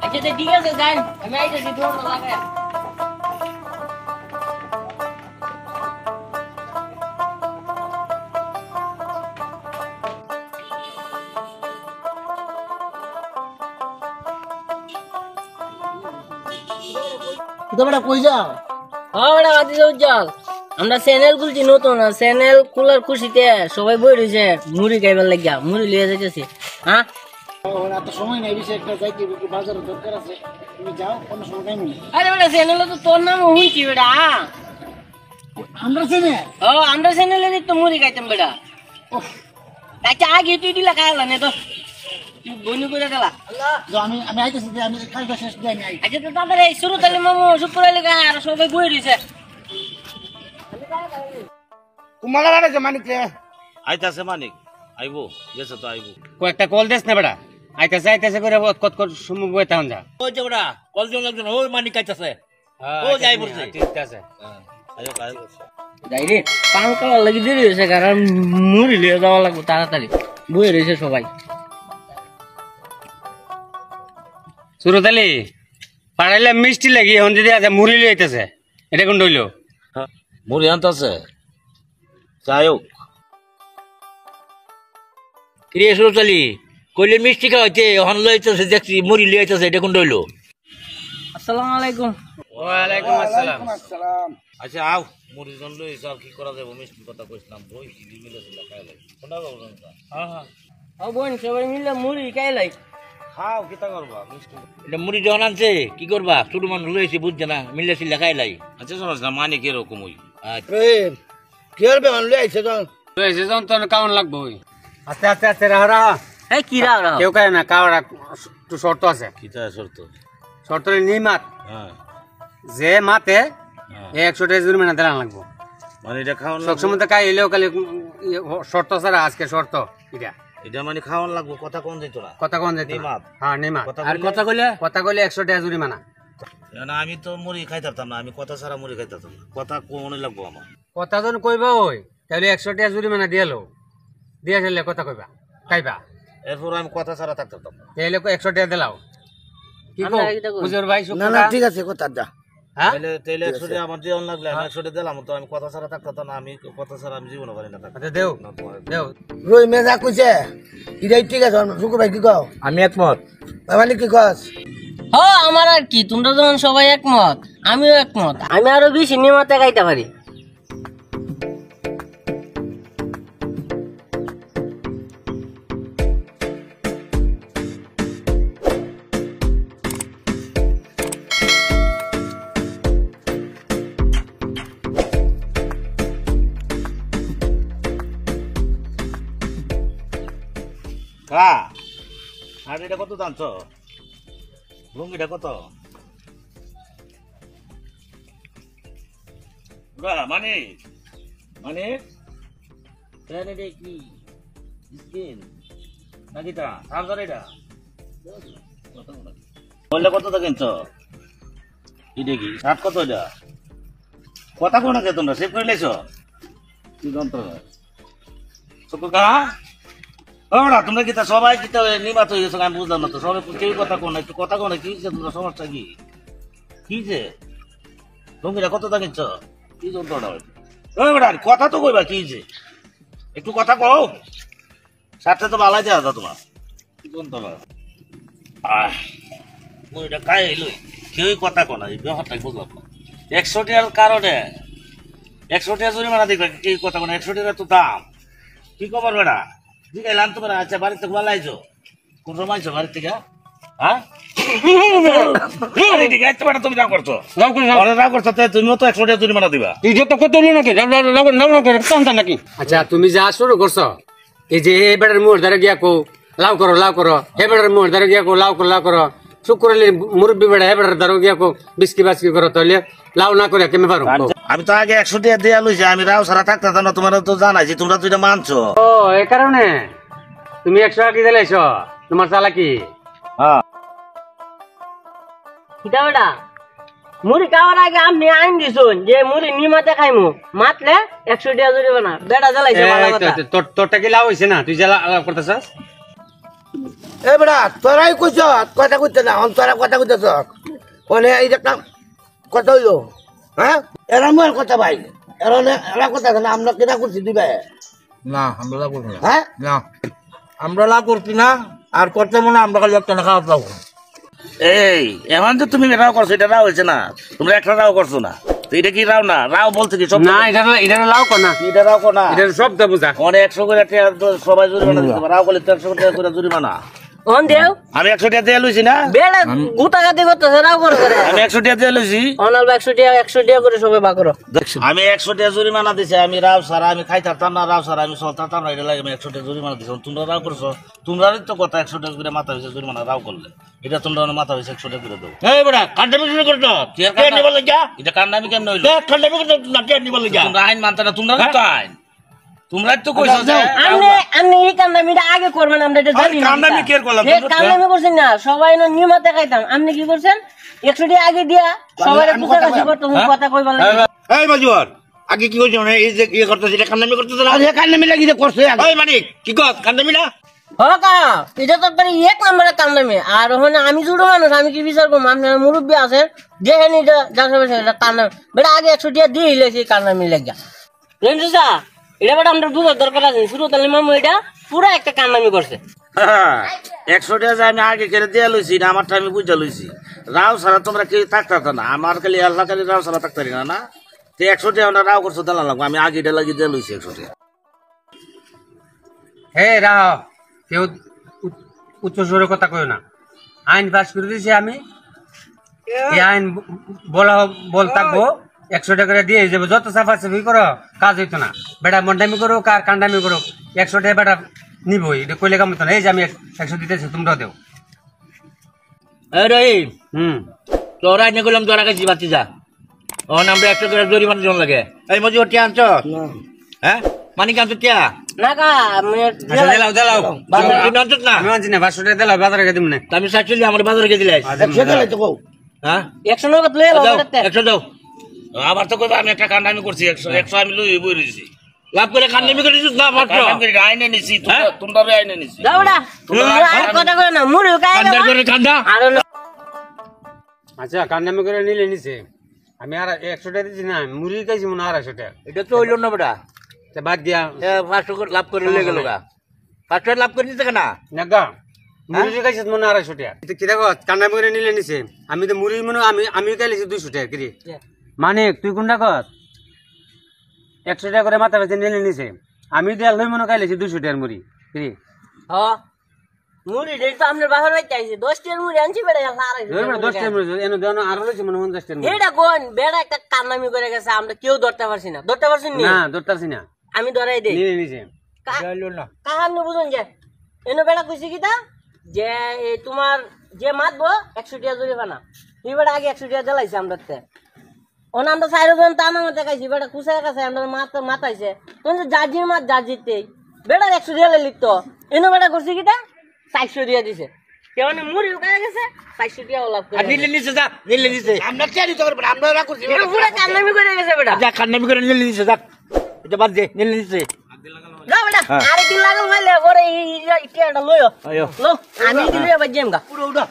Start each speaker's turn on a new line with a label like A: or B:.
A: আচ্ছা ঠিক আছে যান আমি আইতেছি দৌড় লাগাই
B: তোমরা কই যাও?
A: আমরা আদিজ উজ্জ্বল আমরা চ্যানেল খুলছি নতুন চ্যানেল খোলার খুশিতে সবাই বই রয়েছে মুড়ি খাইবার লাগিয়া মুড়ি লিয়ে যাইতেছি হ্যাঁ
B: এত সময় নাই, বিষয় একটা যাইতে একটু বাজারে দরকার আছে, তুমি যাও, কোনো সময় টাইম নেই।
A: আরে বেটা চ্যানেলে তো তোর নাম শুনছি বেটা
B: আমরা চেনে
A: আমরা চ্যানেলে তো মুড়ি খাইতাম বেটা আচ্ছা আগে তুই দিলা খাইলা নে তো তুই বইনি করে দিলা
B: আমি আমি আইতেছি, আমি কাজটা শেষ দিয়ে আমি আই।
A: আচ্ছা তো তাড়াতাড়ি শুরু তাহলে মামু শুক্র লেগে আর সবাই বই রয়েছে
B: কুমালা আছে মানিক
C: আইতাছে মানিক আইবো গেছে তো আইবো
D: কয়েকটা কল দেস না বেটা আইতাছে করে কত কত সময় বইতে হন যা
C: ওই যে ওরা কল জন লাগজন ওই মানিক আইতাছে ও যাই বলছে
D: ঠিক আছে
C: আইও কাজ
A: যাই রে পান খাওয়ার লাগি দেরি হয়েছে কারণ মুড়ি লিয়ে যাওয়া লাগবে তাড়াতাড়ি বই রয়েছে সবাই
D: সুরত আলী পাড়াইলে মিষ্টি লাগি এখন যদি আছে মুড়ি লিয়ে আইতাছে এটা কোন ডইলো
C: মুড়ি আনতাছে যাই হোক ক্রিয়া শুরু চলি কইলে মিষ্টি খাওয়াইতে হন লইতেছে দেখছি মুড়ি লিয়াইতেছে এটা কোন রইলো
A: আসসালামু আলাইকুম
D: ওয়ালাইকুম আসসালাম
C: আচ্ছা আও মুড়ি জন লই আর কি করা যাবে মিষ্টি কথা কইছিলাম বই কি মিলেছিল খাইলে কোনটা করব না হ্যাঁ হ্যাঁ
A: ও বোন সবাই মিলে মুড়ি খাইলাই
C: খাও কিতা করবা মিষ্টি এটা মুড়ি যখন আনছে কি করবা ছোট মানুষ লইছি বুঝছে না মিলে সিলে খাইলাই আচ্ছা সমস্যা মানে কি রকম ওই
B: কি হবে মান লই আইছে তো
D: লইছে যখন তো কেমন লাগবে ওই আস্তে আস্তে আস্তে রাহা
A: এই কি রাও রাও
D: কেউ কায় না কাওড়া একটু শর্ত আছে
C: কিতা শর্ত
D: শর্ত নেই মাত
C: হ্যাঁ
D: যে মাতে 100 টাকা জরিমানা দেওয়া লাগবো
C: মানে এটা খাওয়ান
D: সবসময় তো কাই এলেও কালি শর্ত ছাড়া আজকে শর্ত এটা
C: এটা মানে খাওয়ান লাগবো কথা কোন যাইতো না
D: কথা কোন যেত
C: নিমাত।
D: হ্যাঁ নিমাত
C: আর কথা
D: কইলে 100 টাকা জরিমানা
C: না আমি তো মুড়ি খাইতাম না আমি কথা ছাড়া মুড়ি খাইতাম না কথা কোন লাগবো আমার
D: কথা যখন কইবা ওই তাহলে 100 টাকা জরিমানা দিয়ালো দিয়া চলে কথা কইবা খাইবা
C: এরপর আমি কথা ছাড়া থাকতাম না
D: তাহলে 100 টাকা দিলাও কি কো বুঝর ভাই
B: না না ঠিক আছে কথা দা
D: হ্যাঁ
C: তাহলে 100 টাকা আমার দেওয়ান লাগলে আমি 100 টাকা দিলাম তো আমি কথা ছাড়া থাকতাম না আমি কথা ছাড়া আমি জীবনে পারি না থাকতাম
D: আচ্ছা দেও দেও
B: রই মেজা কইছে ইদাই ঠিক আছে শুকু ভাই কি কও?
C: আমি একমত
B: মানে কি কস?
A: হ আমার আর কি তোমরা যখন সবাই একমত আমিও একমত আমি আরো বেশি নিয়মতে খাইতে পারি
C: আর এটা কত দাম তো লুঙ্গিটা কত মানে মানে কি স্কিন নাকি তা সার্জার এটা বললে কত টা কিনছ এটা কি শার্ট কত এটা কথা কোন আছে তোমরা সেভ করে লেছো কি যন্ত্র চকু কা ওরা তোমরা কি তা সবাই কি তো নিমাত হয়ে গেছো আমি বুঝলাম না তো সবাই কেউ কথা কোন একটু কথা কোন কি যে তোমরা সমস্যা কি কি যে লুঙ্গিটা কত টা কিনছ কি যন্ত্রটা ওই বেটা কথা তো কইবা কি যে একটু কথা কও সাথে তো ভালাই দেওয়া যা তোমার কি যন্ত্র মুইটা খাই লই কেউই কথা কোনা এই ব্যাপারটা বুঝলাম না 100 টাকার কারণে 100 টাকা জরিমানা দেখবে কি কথা কোনা 100 টাকা তো দাম কি খবর বেটা জিগাইলাম তোমার আচ্ছা বাড়িতে বলাইছো কোন রমাইছো বাড়ি থেকে হ্যাঁ তুমি রাগ করছো রাগ করছো তুমিও তো 100 টাকা জরিমানা দিবা
D: নাকি আচ্ছা তুমি যা শুরু করছো এই যে এ বেটার মোড় ধারে গিয়া কো লাউ করো এ বেটার মোড় ধারে গিয়া কো লাউ করো শুক্রলি মুরব্বী বেড়া এ বেটার ধারে গিয়া কো বিস্কি বাস্কি করো তাহলে লাউ না করে কেমন পারো
C: আমি তো আগে 100 টাকা দিয়ে লইছি আমি রাও সারা থাকতাম না তোমার তো জানাইছি তোমরা তো এটা মানছো
D: ও এই কারণে তুমি 100 টাকা দিয়ে লাইছো তোমার চালাকি
C: হ্যাঁ
A: কিটা বেটা মুড়ি খাওয়ার আগে আপনি আইন দিছুন যে মুড়ি নিমাতে খাইমু মাতলে 100 টাকা জরিমানা বেটা জ্বালাইছে ভালো কথা
D: তোরটা কি লাভ হয়েছে না তুই যা করতেছস
E: এ বেড়া তোরাই কইছ কথা কইতে না তোরা কথা কইতেছ মানে এই যে কথা হইলো হ্যাঁ এরা মোর কথা ভাই এরা কথা না আমরা কেনা করছি দিবে
F: না আমরা লাভ করবো না
E: হ্যাঁ
F: না আমরা লাভ করছি না আর করতে মনে আমরা খালি একটা খাওয়া পাবো
C: এই এখন যে তুমি রাও করছো এটা রাও হয়েছে না তোমরা একটা রাও করছো না তো এটা কি রাও না রাও বলতে কি সব
D: না এটা লাউ কর না
C: এটা রাও কো না
D: এটা শব্দ বুঝা
C: অনেক 100 করে টাকা তো সবাই জরিমানা দিতে পারে রাও করলে 100 টাকা করে জরিমানা
A: অন দেও
C: আমি 100 টাকা দিয়ে লইছি না
A: বেড়া গুতা গাতি করতেছে রাও করে করে
C: আমি 100 টাকা দিয়ে লইছি
A: অনাল 100 টাকা করে সবাই বা করো
C: আমি 100 টাকা জরিমানা দিছি আমি রাও সারা আমি খাইতাম না রাও সারা আমি চলতাম না এটা লাগে আমি 100 টাকা জরিমানা দিছি তোমরা রাও করছো তোমরাই তো কথা 100 টাকা করে মাথা হইছে জরিমানা রাও করলে এটা তোমরা মাথা হইছে 100 টাকা করে দাও
F: এই বেটা কান্দামি শুরু করতো কে নিবল যা
C: এটা কান্দামি কেমন হইলো
F: কান্দামি করতো না কে নিবল যা
C: তোমরা আইন মানতে না তোমরা তো আইন তোমরাই তো কইছো যে
A: আপনি এই কান্দামিটা আগে করবেন আমরা এটা জানি না
C: কান্দামি কে করলাম
A: এই কান্দামি করছেন না সবাই না নিয়মতে খাইতাম আপনি কি করছেন 100 টাকা আগে দিয়া সবাই পুষাকাছি করতে কথা কইবার লাগে
F: এই মাজুয়ার আগে কি হইছে মানে এই যে ইয়ে করতো সেটা কান্দামি করতেছ না
E: আরে কান্নামি লাগি যে করছে
F: ওই মানিক কি কস কান্দামি না
A: হকা এটা তো একবারে এক নম্বরে কান্দামি আর ওখানে আমি ছোট মানুষ আমি কি বিচার করবো আপনার মুরব্বী আছেন দেখেন এটা যাচ্ছে কান্দামি বেটা আগে 100 টাকা দিয়ে হিলেছি কান্দামি লেগা জানছো স্যার এটা বেটা আমরা বুঝার দরকার আছে শুরু তাহলে মামু এটা পুরো একটা কান্দামি করছে
C: 100 টাকা আমি আগে করে দিয়ে লইছি না আমারটা আমি বুঝা লইছি রাও সারা তোমরা কি থাকতা না আমার খালি আল্লাহ খালি রাও সারা থাকতারি না না তো 100 টাকা না রাও করছো দালা লাগবে আমি আগে এটা লাগি দিয়ে লইছি 100 টাকা
D: হে রাহ কেউ উচ্চ স্বরে কথা কয় না আইন পাস করে দিয়েছি আমি এই আইন বল থাকবো 100 টাকা করে দিয়ে যাবো যত সাফা সাফি করো কাজ হইতো না বেটা মন্ডামি করো কার কান্ডামি করো 100 টাকা বেটা নিবই এটা কইলে কাম হইতো না এই যে আমি 100 দিতেছি তোমরাও দেও
F: এই রহিম
D: হুম
F: তোরা নিয়ে গেলাম তোরা কাছে বাতি যা ও আমরা একটা করে জরিমানা জন লাগে এই মজুর টিয়া আনছ হ্যাঁ মানিক আনছ টিয়া
A: না কা আমি
D: আচ্ছা দেলাও
F: বাজার কিনে আনছ না
D: আমি আনছি না 500 টাকা দেলাও বাজারে গিয়ে দিমনে
F: আমি সাচলি আমার বাজারে গিয়ে দিলাই
E: সেটা তো কও
F: হ্যাঁ
A: 100 নগদ লয়ে
F: দাও
A: এলো
F: 100 দাও
C: আবার তো কইবা আমি একটা কান্ডামি করছি 100 আমি লই বই রইছি
F: লাভ করে কান্দামি করে দিছিস না মাত্র
C: আইনে নিছি তোমরা আইনে নিছি
A: যাও না আর কথা কই না মুড়ি কাই
F: কান্দা করে কান্দা
A: আর
D: আচ্ছা কান্ডামি করে নিলে নিছে আমি আর 100 টাকা দিছি না মুড়ি খাইছি মনে 250 টাকা
F: এটা তো হইল না বেটা
D: তা বাদ দিয়া
F: 500 করে লাভ করে লয়ে গেল গা 500 লাভ করে দিতে কেনা
D: নাগা মুড়ি খাইছিস মনে 250 টাকা এটা কি দেখো কান্ডামি করে নিলে নিছে আমি তো মুড়ি মনে আমি খাইছি 200 টাকা কি মানে তুই কোনটা কর 100 টাকা করে মাথা বেঁচে নিলে নিছে আমি দেয়াল হই মনে খাইলেছি 200 টাকার মুড়ি কি
A: হ মুড়ি দেই তো আমরা বাহির হইতে আইছি 10 টাকার মুড়ি আনছি বেটা আর
D: 10 টাকার মুড়ি এনে দেন আরো লইছে মনে 50 টাকার মুড়ি
A: এটা কোন বেড়া একটা কান্নামি করে গেছে আমরা কেউ ধরতে পারছি না ধরতে পারছি
D: না ধরতাছি না
A: আমি ধরাই দেই
D: নিলে নিছে
F: হইল না
A: কাহা আপনি বুঝুন যে এনো বেড়া কইছে কি তা যে এই তোমার যে মাতবো 100 টাকা জরিমানা এই বেড়া আগে 100 টাকা দিলাইছে আমরাতে ওনা আমরা চারজন তানা মতে খাইছি বেড়া কুসায় কাছে আমরা মাথাইছে তুমি জাজির মাত জাজিতেই বেড়া 100 টাকা লিখতো এনো বেড়া করছে কি তা 400 টাকা দিছে কেমন মুড়ি উকায় গেছে 400 টাকা লাভ করে
F: নিলে নিছে যা নিলে নিছে
E: আমরা চারি তো করব আমরা রাখছি
A: এটা পুরো কান্নামি করে গেছে বেড়া
F: যা কান্নামি করে নিলে নিছে যা এটা বাদ দে নিলে নিছে
A: না বেটা আরে কি লাগাল হইলে ওরে ইটা লইও
F: আয়ো
A: লো আমি দিলে বাজেম গা
E: পুরো উড়া